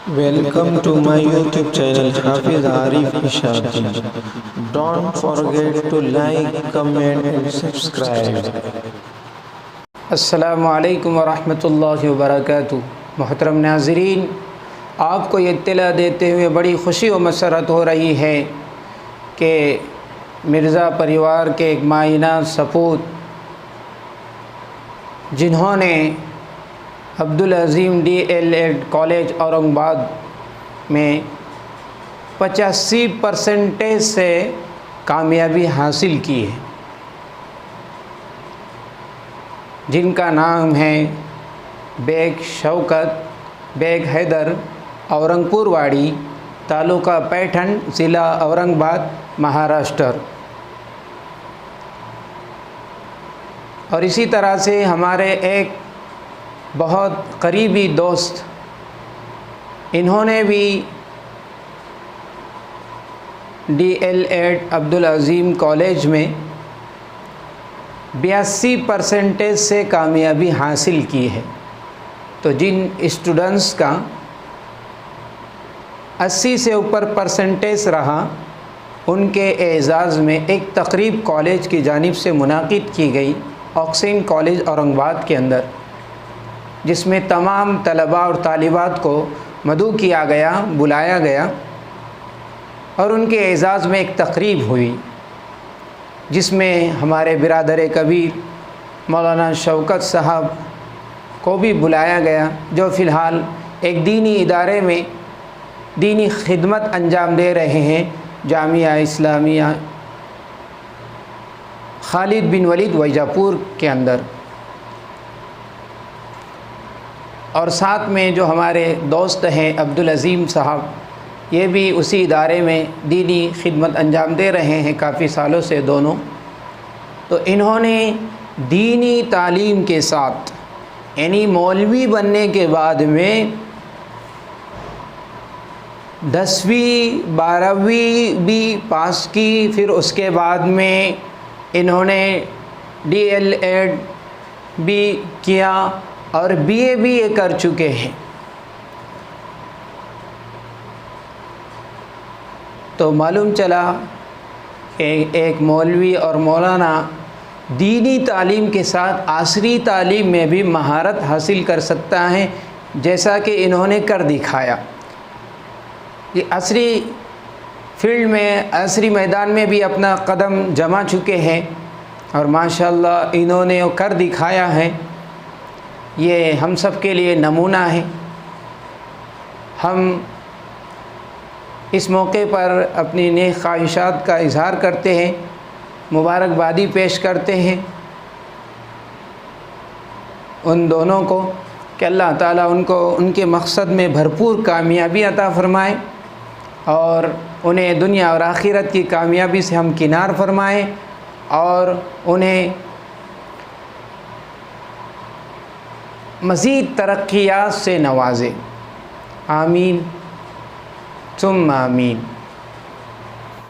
Welcome to my YouTube channel Hafiz Arif Ishaqi. Don't forget to like, comment and subscribe. السلام علیکم ورحمۃ اللہ وبرکاتہ۔ محترم ناظرین، آپ کو یہ اطلاع دیتے ہوئے بڑی خوشی و مسرت ہو رہی ہے کہ مرزا پریوار کے ایک مائنہ سپوت جنہوں نے عبدالعظیم DLED کالج اورنگ آباد میں 85% سے کامیابی حاصل کی ہے، جن کا نام ہے بیگ شوکت بیگ حیدر، اورنگ پور واڑی، تعلقہ پیٹھن، ضلع اورنگ آباد، مہاراشٹر۔ اور اسی طرح سے ہمارے ایک بہت قریبی دوست، انہوں نے بھی DLED عبدالعظیم کالج میں 82% سے کامیابی حاصل کی ہے۔ تو جن اسٹوڈنٹس کا 80 سے اوپر پرسنٹیج رہا، ان کے اعزاز میں ایک تقریب کالج کی جانب سے منعقد کی گئی آکسین کالج اورنگ آباد کے اندر، جس میں تمام طلباء اور طالبات کو مدعو کیا گیا، بلایا گیا، اور ان کے اعزاز میں ایک تقریب ہوئی، جس میں ہمارے برادر کبیر مولانا شوکت صاحب کو بھی بلایا گیا، جو فی الحال ایک دینی ادارے میں دینی خدمت انجام دے رہے ہیں، جامعہ اسلامیہ خالد بن ولید ویجاپور کے اندر۔ اور ساتھ میں جو ہمارے دوست ہیں عبدالعظیم صاحب، یہ بھی اسی ادارے میں دینی خدمت انجام دے رہے ہیں کافی سالوں سے دونوں۔ تو انہوں نے دینی تعلیم کے ساتھ، یعنی مولوی بننے کے بعد میں 10ویں 12ویں بھی پاس کی، پھر اس کے بعد میں انہوں نے DLED بھی کیا اور BA بھی یہ کر چکے ہیں۔ تو معلوم چلا کہ ایک مولوی اور مولانا دینی تعلیم کے ساتھ عصری تعلیم میں بھی مہارت حاصل کر سکتا ہے، جیسا کہ انہوں نے کر دکھایا۔ یہ عصری فیلڈ میں، عصری میدان میں بھی اپنا قدم جما چکے ہیں، اور ماشاءاللہ انہوں نے کر دکھایا ہے۔ یہ ہم سب کے لیے نمونہ ہے۔ ہم اس موقع پر اپنی نیک خواہشات کا اظہار کرتے ہیں، مبارکبادی پیش کرتے ہیں ان دونوں کو کہ اللہ تعالیٰ ان کو ان کے مقصد میں بھرپور کامیابی عطا فرمائے، اور انہیں دنیا اور آخرت کی کامیابی سے ہمکنار فرمائے، اور انہیں مزید ترقیات سے نوازے۔ آمین ثم آمین۔